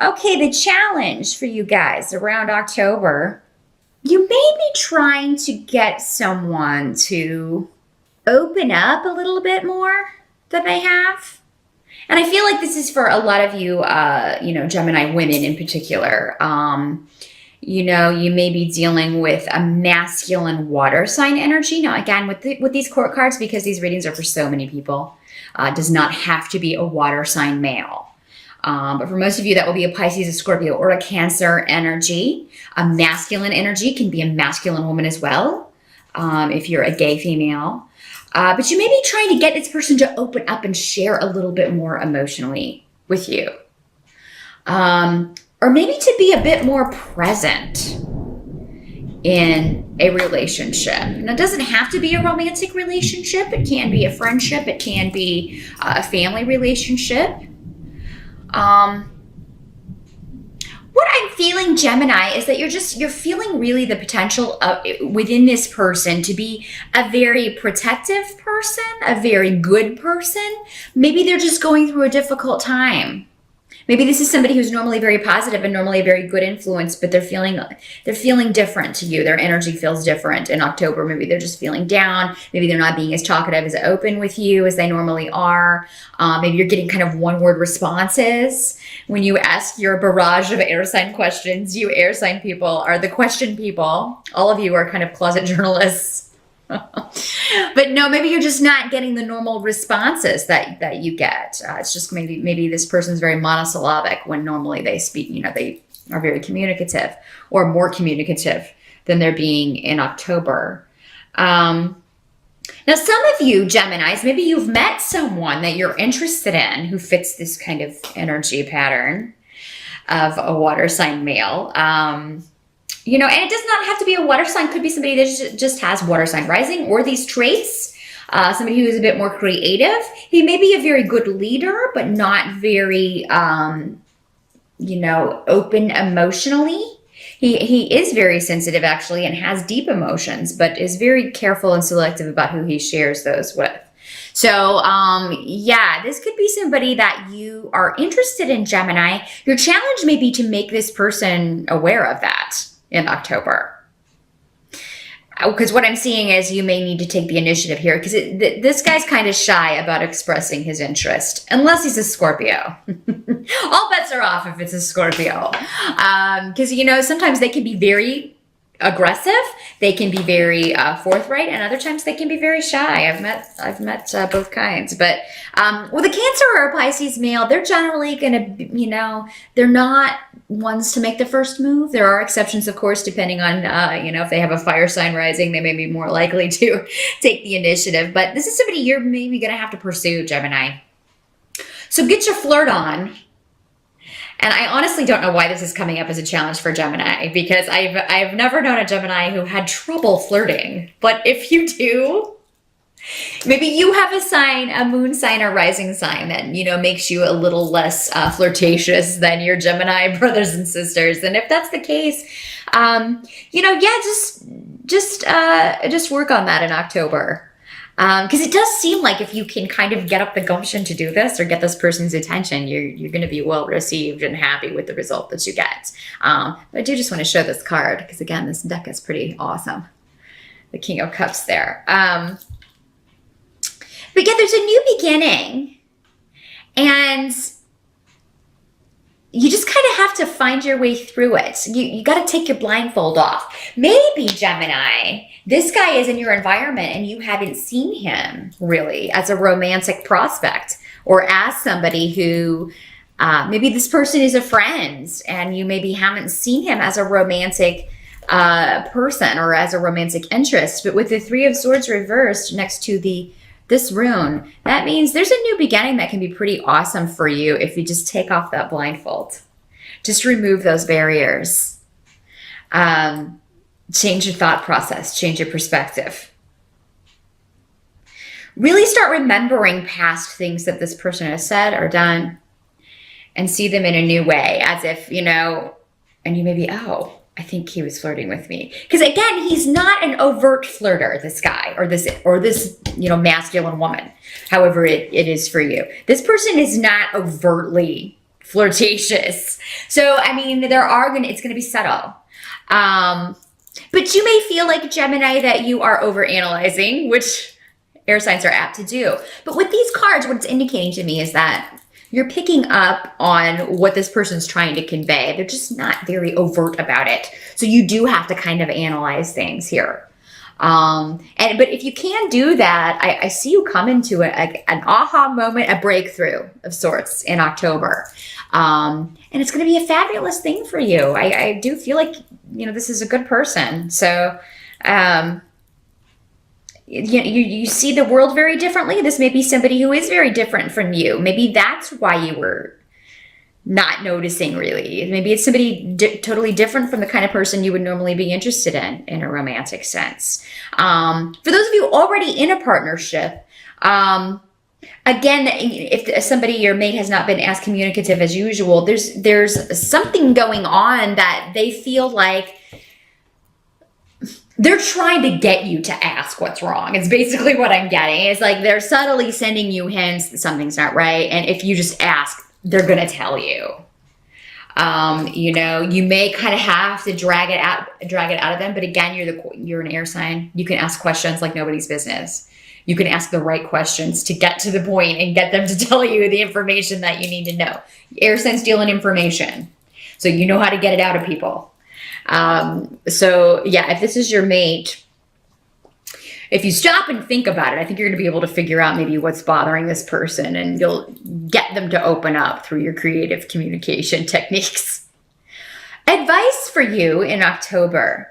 Okay, the challenge for you guys around October, you may be trying to get someone to open up a little bit more than they have. And I feel like this is for a lot of you, Gemini women in particular. You may be dealing with a masculine water sign energy. Now, again, with these court cards, because these readings are for so many people, does not have to be a water sign male. But for most of you, that will be a Pisces, a Scorpio, or a Cancer energy. A masculine energy can be a masculine woman as well, if you're a gay female. But you may be trying to get this person to open up and share a little bit more emotionally with you. Or maybe to be a bit more present in a relationship. And it doesn't have to be a romantic relationship. It can be a friendship. It can be a family relationship. What I'm feeling, Gemini, is that you're feeling really the potential of, within this person, to be a very protective person, a very good person. Maybe they're just going through a difficult time. Maybe this is somebody who's normally very positive and normally a very good influence, but they're feeling different to you. Their energy feels different in October. Maybe they're just feeling down. Maybe they're not being as talkative, as open with you as they normally are. Maybe you're getting kind of one-word responses when you ask your barrage of air sign questions. You air sign people are the question people. All of you are kind of closet journalists. But no, maybe you're just not getting the normal responses that you get. It's just maybe this person's very monosyllabic when normally they speak, they are very communicative or more communicative than they're being in October. Now, some of you Geminis, maybe you've met someone that you're interested in who fits this kind of energy pattern of a water sign male. And it does not have to be a water sign. Could be somebody that just has water sign rising or these traits. Somebody who is a bit more creative. He may be a very good leader, but not very, open emotionally. He is very sensitive, actually, and has deep emotions, but is very careful and selective about who he shares those with. So, this could be somebody that you are interested in, Gemini. Your challenge may be to make this person aware of that in October. Because what I'm seeing is you may need to take the initiative here, because this guy's kind of shy about expressing his interest, unless he's a Scorpio. All bets are off if it's a Scorpio. Because, sometimes they can be very aggressive, they can be very forthright, and other times they can be very shy. I've met both kinds. But with a Cancer or a Pisces male, they're generally going to, they're not ones to make the first move. There are exceptions, of course, depending on, if they have a fire sign rising, they may be more likely to take the initiative. But this is somebody you're maybe going to have to pursue, Gemini. So get your flirt on. And I honestly don't know why this is coming up as a challenge for Gemini, because I've never known a Gemini who had trouble flirting. But if you do, maybe you have a sign, a moon sign or rising sign that, makes you a little less flirtatious than your Gemini brothers and sisters. And if that's the case, just work on that in October. Because it does seem like if you can kind of get up the gumption to do this or get this person's attention, you're going to be well received and happy with the result that you get. But I do just want to show this card because, again, this deck is pretty awesome. The King of Cups there. But yeah, there's a new beginning. And you just kind of have to find your way through it. You got to take your blindfold off. Maybe, Gemini, this guy is in your environment and you haven't seen him really as a romantic prospect, or as somebody who, maybe this person is a friend and you maybe haven't seen him as a romantic person or as a romantic interest. But with the Three of Swords reversed next to this rune, that means there's a new beginning that can be pretty awesome for you if you just take off that blindfold. Just remove those barriers. Change your thought process, change your perspective. Really start remembering past things that this person has said or done and see them in a new way, as if, and you may be, oh, I think he was flirting with me. Because again, he's not an overt flirter, this guy, or this, masculine woman, however it is for you. This person is not overtly flirtatious. So, I mean, it's going to be subtle. But you may feel like Gemini that you are overanalyzing, which air signs are apt to do. But with these cards, what it's indicating to me is that you're picking up on what this person's trying to convey. They're just not very overt about it. So you do have to kind of analyze things here. But if you can do that, I see you come into an aha moment, a breakthrough of sorts in October. And it's going to be a fabulous thing for you. I do feel like, this is a good person. So, you see the world very differently. This may be somebody who is very different from you. Maybe that's why you were not noticing, really. Maybe it's somebody totally different from the kind of person you would normally be interested in a romantic sense. For those of you already in a partnership, again, if somebody, your mate, has not been as communicative as usual, there's something going on that they feel like they're trying to get you to ask what's wrong. It's basically what I'm getting. It's like they're subtly sending you hints that something's not right. And if you just ask, they're going to tell you. You may kind of have to drag it out of them. But again, you're an air sign. You can ask questions like nobody's business. You can ask the right questions to get to the point and get them to tell you the information that you need to know. Air signs deal in information. So you know how to get it out of people. If this is your mate, if you stop and think about it, I think you're going to be able to figure out maybe what's bothering this person, and you'll get them to open up through your creative communication techniques. Advice for you in October.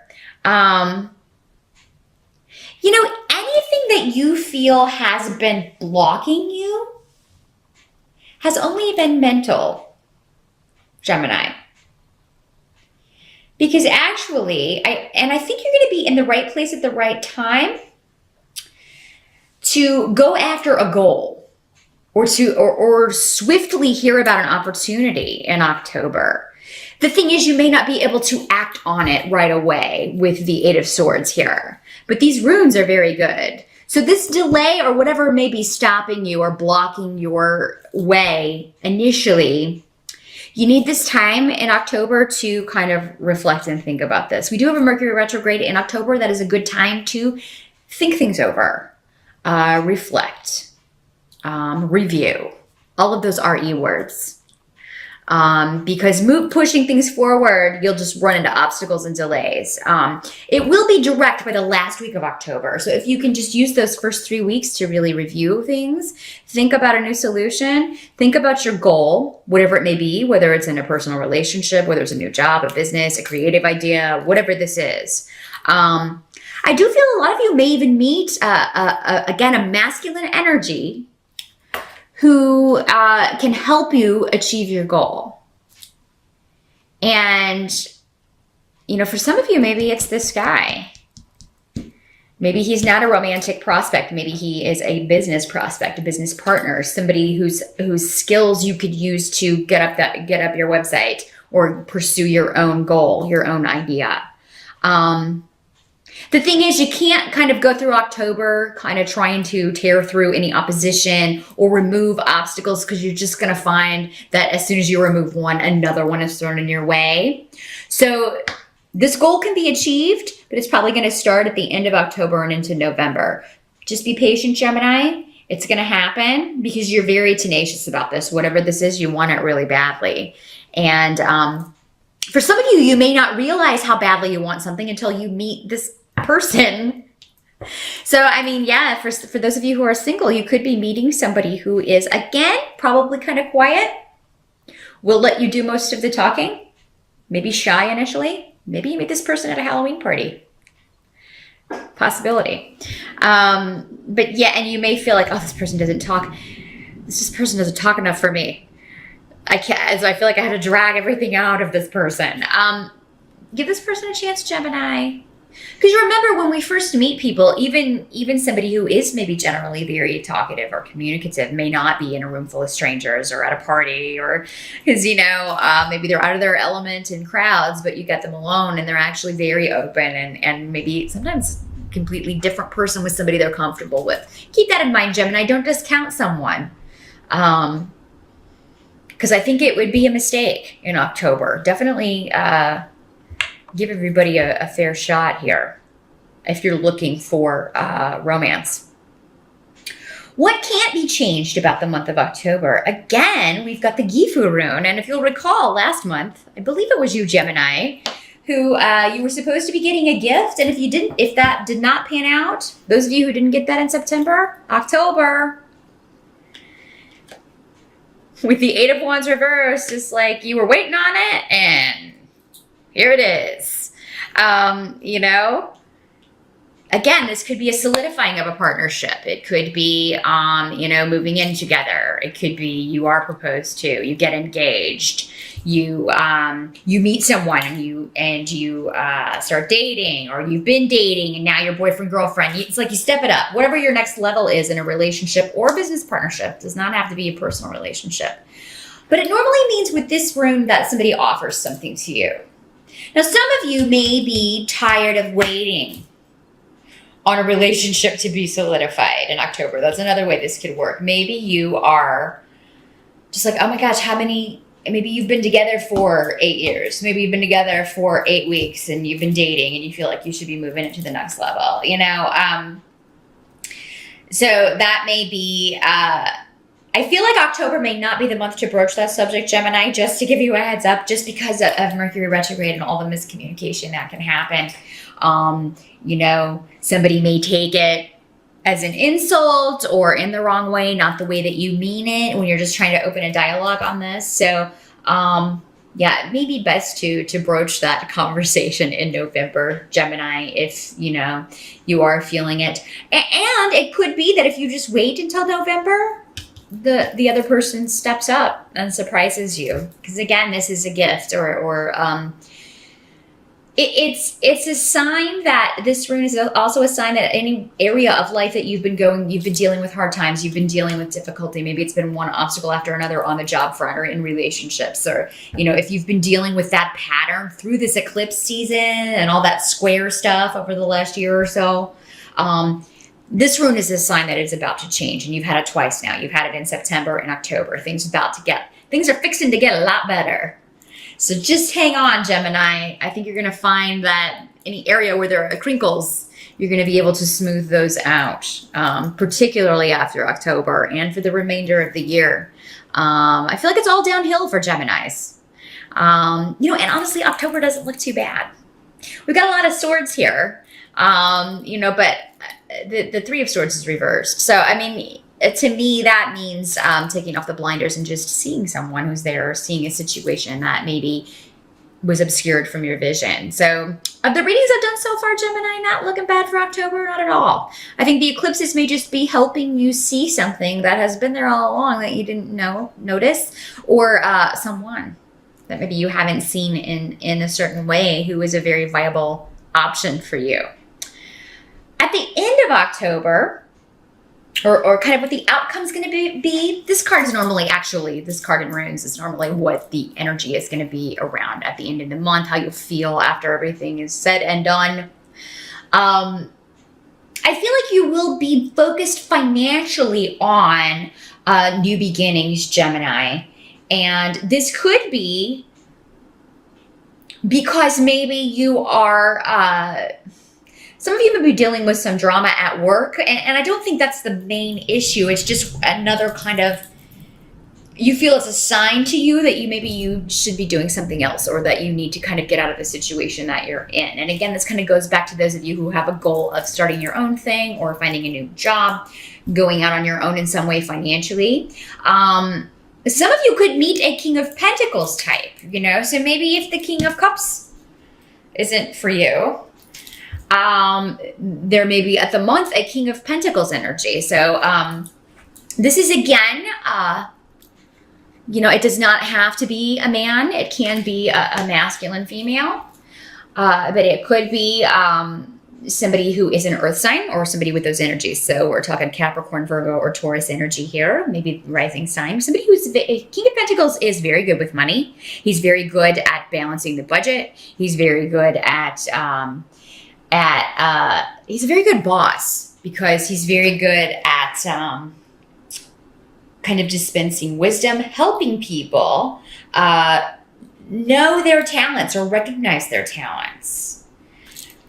Anything that you feel has been blocking you has only been mental, Gemini. Because actually, I think you're going to be in the right place at the right time to go after a goal or swiftly hear about an opportunity in October. The thing is, you may not be able to act on it right away with the Eight of Swords here, but these runes are very good. So this delay or whatever may be stopping you or blocking your way initially, you need this time in October to kind of reflect and think about this. We do have a Mercury retrograde in October. That is a good time to think things over, reflect, review. All of those are E words. Because pushing things forward, you'll just run into obstacles and delays. It will be direct by the last week of October. So if you can just use those first 3 weeks to really review things, think about a new solution, think about your goal, whatever it may be, whether it's in a personal relationship, whether it's a new job, a business, a creative idea, whatever this is. I do feel a lot of you may even meet, again, a masculine energy who can help you achieve your goal. And, for some of you, maybe it's this guy. Maybe he's not a romantic prospect. Maybe he is a business prospect, a business partner, somebody whose skills you could use to get up your website or pursue your own goal, your own idea. The thing is, you can't kind of go through October kind of trying to tear through any opposition or remove obstacles, because you're just going to find that as soon as you remove one, another one is thrown in your way. So this goal can be achieved, but it's probably going to start at the end of October and into November. Just be patient, Gemini. It's going to happen because you're very tenacious about this. Whatever this is, you want it really badly. And for some of you, you may not realize how badly you want something until you meet this person. So, for those of you who are single, you could be meeting somebody who is, again, probably kind of quiet, will let you do most of the talking, maybe shy initially. Maybe you meet this person at a Halloween party. Possibility. But yeah, and you may feel like, this person doesn't talk. This person doesn't talk enough for me. I feel like I have to drag everything out of this person. Give this person a chance, Gemini. Because remember, when we first meet people, even somebody who is maybe generally very talkative or communicative may not be in a room full of strangers or at a party, or because, maybe they're out of their element in crowds, but you get them alone and they're actually very open and maybe sometimes completely different person with somebody they're comfortable with. Keep that in mind, Gemini. Don't discount someone. Because because I think it would be a mistake in October. Definitely give everybody a fair shot here if you're looking for romance. What can't be changed about the month of October? Again, we've got the Gifu rune. And if you'll recall last month, I believe it was you, Gemini, who you were supposed to be getting a gift. And if that did not pan out, those of you who didn't get that in September, October, with the Eight of Wands reversed, just like you were waiting on it, and here it is. You know, again, this could be a solidifying of a partnership. It could be, you know, moving in together. It could be you are proposed to, you get engaged, you meet someone and you start dating, or you've been dating and now you're boyfriend, girlfriend. It's like you step it up. Whatever your next level is in a relationship or business partnership, does not have to be a personal relationship. But it normally means with this rune that somebody offers something to you. Now, some of you may be tired of waiting on a relationship to be solidified in October. That's another way this could work. Maybe you are just like, oh my gosh, maybe you've been together for 8 years. Maybe you've been together for 8 weeks and you've been dating and you feel like you should be moving it to the next level, you know? So that may be, I feel like October may not be the month to broach that subject, Gemini, just to give you a heads up, just because of Mercury retrograde and all the miscommunication that can happen. You know, somebody may take it as an insult or in the wrong way, not the way that you mean it when you're just trying to open a dialogue on this. So, yeah, it may be best to broach that conversation in November, Gemini, if, you know, you are feeling it. And it could be that if you just wait until November, the other person steps up and surprises you. Because again, this is a gift or it's a sign that this rune is also a sign that any area of life that you've been dealing with hard times, you've been dealing with difficulty. Maybe it's been one obstacle after another on the job front or in relationships, or, you know, if you've been dealing with that pattern through this eclipse season and all that square stuff over the last year or so, this rune is a sign that it's about to change. And you've had it twice now. You've had it in September and October. Things are fixing to get a lot better. So just hang on, Gemini. I think you're going to find that any area where there are crinkles, you're going to be able to smooth those out, particularly after October and for the remainder of the year. I feel like it's all downhill for Geminis. You know, and honestly, October doesn't look too bad. We've got a lot of swords here, you know, but the Three of Swords is reversed. So, I mean, to me, that means taking off the blinders and just seeing someone who's there, or seeing a situation that maybe was obscured from your vision. So the readings I've done so far, Gemini, not looking bad for October, not at all. I think the eclipses may just be helping you see something that has been there all along that you didn't notice, or someone that maybe you haven't seen in a certain way who is a very viable option for you. At the end of October, or kind of what the outcome is going to be, this card is normally, this card in runes is normally what the energy is going to be around at the end of the month, how you'll feel after everything is said and done. I feel like you will be focused financially on new beginnings, Gemini. And this could be because maybe you are... some of you may be dealing with some drama at work, and I don't think that's the main issue. It's just another kind of, you feel it's a sign to you that you should be doing something else, or that you need to kind of get out of the situation that you're in. And again, this kind of goes back to those of you who have a goal of starting your own thing or finding a new job, going out on your own in some way financially. Some of you could meet a King of Pentacles type, you know, so maybe if the King of Cups isn't for you, there may be at the month a King of Pentacles energy. So this is, again, you know, it does not have to be a man. It can be a masculine female, but it could be somebody who is an earth sign or somebody with those energies. So we're talking Capricorn, Virgo, or Taurus energy here, maybe rising sign. Somebody who's King of Pentacles is very good with money. He's very good at balancing the budget. He's very good at he's a very good boss, because he's very good at kind of dispensing wisdom, helping people know their talents or recognize their talents.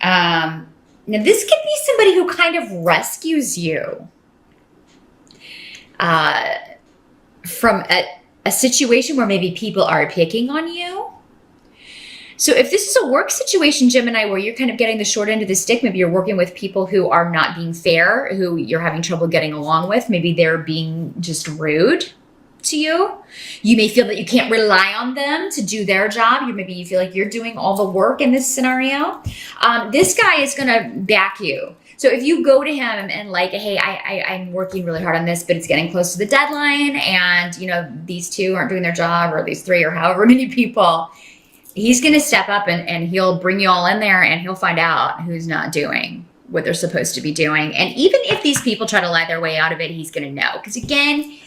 Now, this could be somebody who kind of rescues you from a situation where maybe people are picking on you. So if this is a work situation, Gemini, where you're kind of getting the short end of the stick, maybe you're working with people who are not being fair, who you're having trouble getting along with, maybe they're being just rude to you. You may feel that you can't rely on them to do their job. Maybe you feel like you're doing all the work in this scenario. This guy is going to back you. So if you go to him and like, hey, I'm working really hard on this, but it's getting close to the deadline, and these two aren't doing their job, or these three, or however many people, he's going to step up and he'll bring you all in there, and he'll find out who's not doing what they're supposed to be doing. And even if these people try to lie their way out of it, he's going to know. Because again,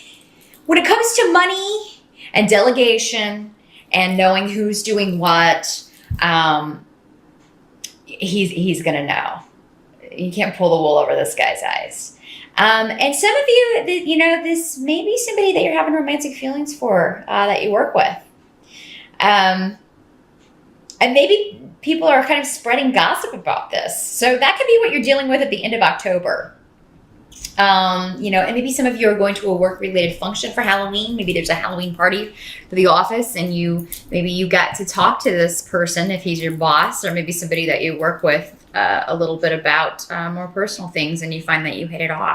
when it comes to money and delegation and knowing who's doing what, he's going to know. You can't pull the wool over this guy's eyes. And some of you, this may be somebody that you're having romantic feelings for, that you work with. And maybe people are kind of spreading gossip about this. So that could be what you're dealing with at the end of October. And maybe some of you are going to a work-related function for Halloween. Maybe there's a Halloween party for the office, and maybe you got to talk to this person if he's your boss, or maybe somebody that you work with a little bit about more personal things, and you find that you hit it off.